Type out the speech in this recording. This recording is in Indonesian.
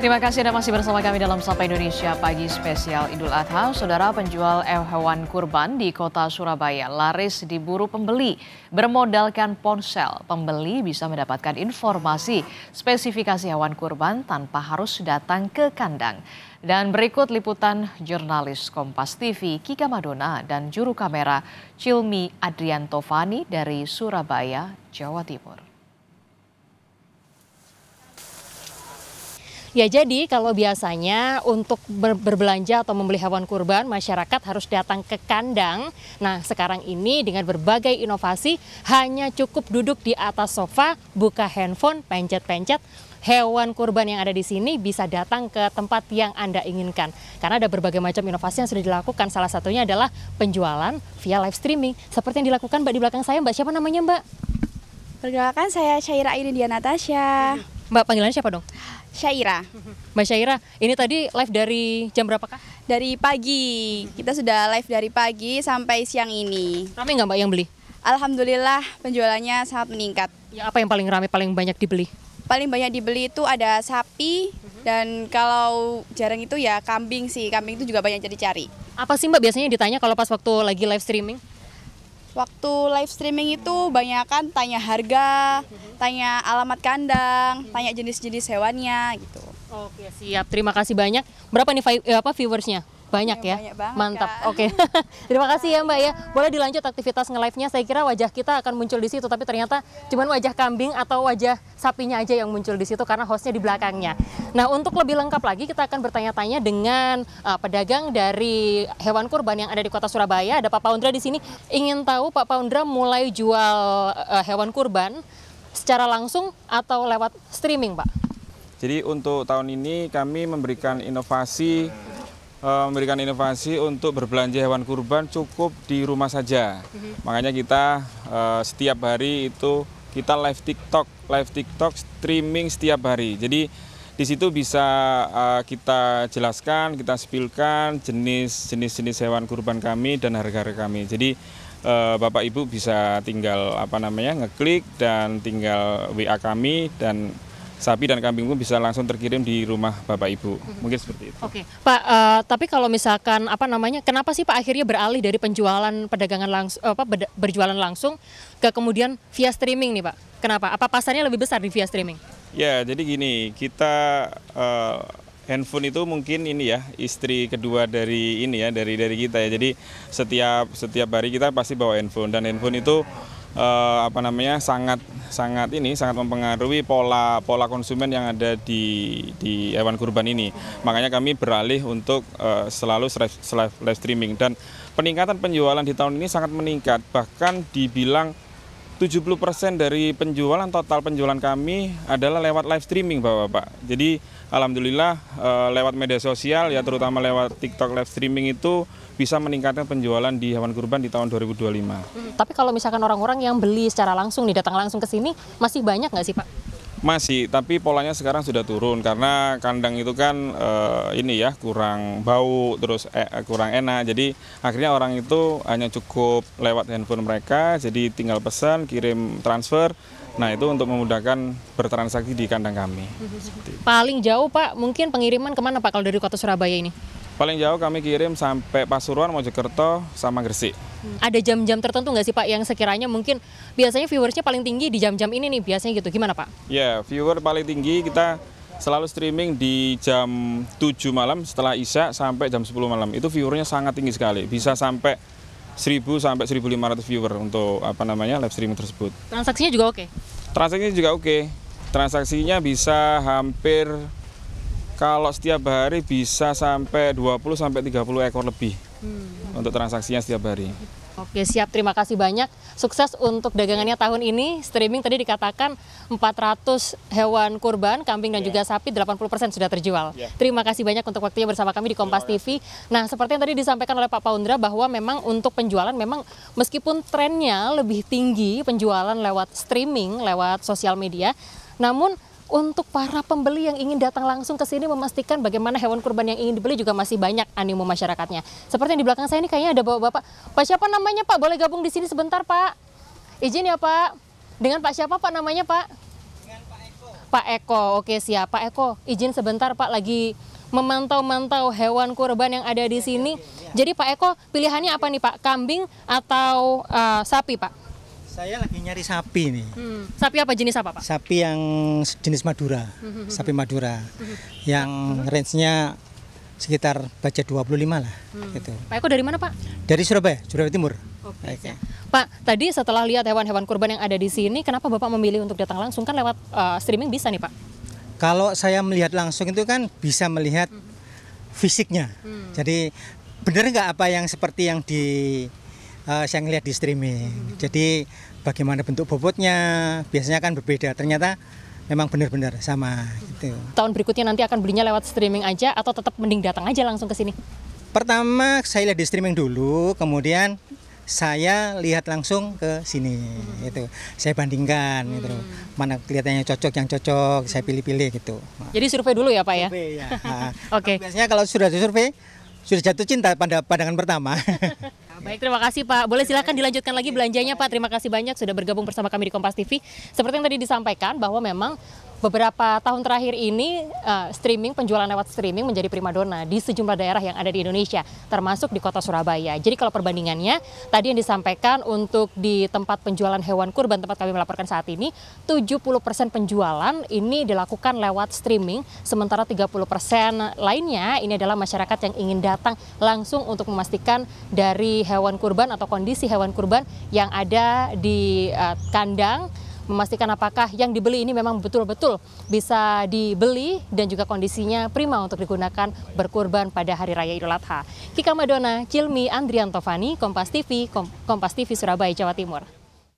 Terima kasih Anda masih bersama kami dalam Sapa Indonesia Pagi Spesial Idul Adha. Saudara, penjual hewan kurban di kota Surabaya laris diburu pembeli. Bermodalkan ponsel, pembeli bisa mendapatkan informasi spesifikasi hewan kurban tanpa harus datang ke kandang. Dan berikut liputan jurnalis Kompas TV Kika Madona dan juru kamera Cilmi Adriantovani dari Surabaya, Jawa Timur. Ya, jadi kalau biasanya untuk berbelanja atau membeli hewan kurban, masyarakat harus datang ke kandang. Nah, sekarang ini dengan berbagai inovasi, hanya cukup duduk di atas sofa, buka handphone, pencet-pencet, hewan kurban yang ada di sini bisa datang ke tempat yang Anda inginkan. Karena ada berbagai macam inovasi yang sudah dilakukan, salah satunya adalah penjualan via live streaming. Seperti yang dilakukan Mbak di belakang saya. Mbak, siapa namanya Mbak? Perkenalkan, saya Syaira Iridia Natasha. Mbak, panggilannya siapa dong? Syaira. Mbak Syaira, ini tadi live dari jam berapakah? Dari pagi, kita sudah live dari pagi sampai siang ini. Ramai nggak Mbak yang beli? Alhamdulillah penjualannya sangat meningkat. Ya, apa yang paling ramai, paling banyak dibeli? Paling banyak dibeli itu ada sapi, dan kalau jarang itu ya kambing sih. Kambing itu juga banyak dicari. Apa sih Mbak biasanya ditanya kalau pas waktu lagi live streaming? Waktu live streaming itu banyak kan tanya harga, tanya alamat kandang, tanya jenis-jenis hewannya gitu. Oke, siap. Terima kasih banyak. Berapa nih viewersnya? Banyak ya? Banyak banget, mantap. Kak. Oke. Terima kasih ya Mbak ya. Boleh dilanjut aktivitas nge-live-nya. Saya kira wajah kita akan muncul di situ, tapi ternyata cuma wajah kambing atau wajah sapinya aja yang muncul di situ karena hostnya di belakangnya. Nah, untuk lebih lengkap lagi kita akan bertanya-tanya dengan pedagang dari hewan kurban yang ada di kota Surabaya. Ada Pak Paundra di sini. Ingin tahu Pak Paundra mulai jual hewan kurban secara langsung atau lewat streaming, Pak? Jadi untuk tahun ini kami memberikan inovasi untuk berbelanja hewan kurban cukup di rumah saja. Makanya kita setiap hari itu kita live TikTok streaming setiap hari. Jadi di situ bisa kita jelaskan, kita spilkan jenis hewan kurban kami dan harga-harga kami. Jadi Bapak Ibu bisa tinggal ngeklik dan tinggal WA kami, dan sapi dan kambing pun bisa langsung terkirim di rumah Bapak Ibu. Mungkin seperti itu. Oke, Pak, tapi kalau misalkan kenapa sih Pak akhirnya beralih dari penjualan berjualan langsung ke kemudian via streaming nih Pak? Kenapa? Apa pasarnya lebih besar di via streaming? Ya, jadi gini, kita handphone itu mungkin ini ya, istri kedua dari dari kita ya. Jadi setiap hari kita pasti bawa handphone, dan handphone itu sangat mempengaruhi pola konsumen yang ada di hewan kurban ini. Makanya kami beralih untuk selalu live streaming, dan peningkatan penjualan di tahun ini sangat meningkat. Bahkan dibilang 70% dari total penjualan kami adalah lewat live streaming, Bapak-bapak. Jadi alhamdulillah lewat media sosial ya, terutama lewat TikTok live streaming itu bisa meningkatkan penjualan di hewan kurban di tahun 2025. Tapi kalau misalkan orang-orang yang beli secara langsung datang langsung ke sini, masih banyak nggak sih Pak? Masih, tapi polanya sekarang sudah turun karena kandang itu kan kurang bau, terus kurang enak. Jadi akhirnya orang itu hanya cukup lewat handphone mereka, jadi tinggal pesan, kirim transfer. Nah, itu untuk memudahkan bertransaksi di kandang kami. Paling jauh Pak, mungkin pengiriman kemana Pak kalau dari kota Surabaya ini? Paling jauh kami kirim sampai Pasuruan, Mojokerto, sama Gresik. Ada jam-jam tertentu nggak sih Pak yang sekiranya mungkin biasanya viewersnya paling tinggi di jam-jam ini nih biasanya gitu, gimana Pak? Ya, viewer paling tinggi kita selalu streaming di jam 7 malam setelah Isya sampai jam 10 malam. Itu viewernya sangat tinggi sekali, bisa sampai 1.000 sampai 1.500 viewer untuk live streaming tersebut. Transaksinya juga oke? Transaksinya juga oke. Transaksinya bisa hampir, kalau setiap hari bisa sampai 20 sampai 30 ekor lebih untuk transaksinya setiap hari. Oke, siap. Terima kasih banyak. Sukses untuk dagangannya tahun ini. Streaming tadi dikatakan 400 hewan kurban, kambing dan juga sapi, 80% sudah terjual. Terima kasih banyak untuk waktunya bersama kami di Kompas TV. Nah, seperti yang tadi disampaikan oleh Pak Paundra bahwa memang untuk penjualan memang meskipun trennya lebih tinggi penjualan lewat streaming, lewat sosial media, namun untuk para pembeli yang ingin datang langsung ke sini memastikan bagaimana hewan kurban yang ingin dibeli juga masih banyak animo masyarakatnya. Seperti yang di belakang saya ini kayaknya ada bapak-bapak. Pak siapa namanya Pak? Boleh gabung di sini sebentar Pak? Izin ya Pak. Dengan Pak siapa Pak namanya Pak? Dengan Pak Eko. Pak Eko. Oke, siap. Pak Eko, izin sebentar Pak, lagi memantau-mantau hewan kurban yang ada di sini. Jadi Pak Eko, pilihannya apa nih Pak? Kambing atau sapi Pak? Saya lagi nyari sapi nih. Sapi apa, jenis apa Pak? Sapi yang jenis Madura. Sapi Madura. Yang range-nya sekitar budget 25 lah. Gitu. Pak Eko dari mana Pak? Dari Surabaya Timur. Oke. Pak, tadi setelah lihat hewan-hewan kurban yang ada di sini, kenapa Bapak memilih untuk datang langsung? Kan lewat streaming bisa nih Pak? Kalau saya melihat langsung itu kan bisa melihat fisiknya. Jadi benar nggak apa yang seperti yang saya ngelihat di streaming. Jadi bagaimana bentuk bobotnya biasanya kan berbeda. Ternyata memang benar-benar sama gitu. Tahun berikutnya nanti akan belinya lewat streaming aja atau tetap mending datang aja langsung ke sini? Pertama saya lihat di streaming dulu, kemudian saya lihat langsung ke sini itu. Saya bandingkan gitu. Mana kelihatannya cocok, yang cocok, saya pilih-pilih gitu. Jadi survei dulu ya Pak ya? Survei, ya. Oke. Biasanya kalau sudah survei sudah jatuh cinta pada pandangan pertama. Baik, terima kasih Pak. Boleh silakan dilanjutkan lagi belanjanya Pak. Terima kasih banyak sudah bergabung bersama kami di Kompas TV. Seperti yang tadi disampaikan bahwa memang beberapa tahun terakhir ini penjualan lewat streaming menjadi primadona di sejumlah daerah yang ada di Indonesia, termasuk di kota Surabaya. Jadi kalau perbandingannya, tadi yang disampaikan untuk di tempat penjualan hewan kurban tempat kami melaporkan saat ini, 70% penjualan ini dilakukan lewat streaming, sementara 30% lainnya ini adalah masyarakat yang ingin datang langsung untuk memastikan dari hewan kurban atau kondisi hewan kurban yang ada di kandang, memastikan apakah yang dibeli ini memang betul-betul bisa dibeli dan juga kondisinya prima untuk digunakan berkurban pada Hari Raya Idul Adha. Kika Madona, Cilmi, Andrian Tovani, Kompas TV Surabaya, Jawa Timur.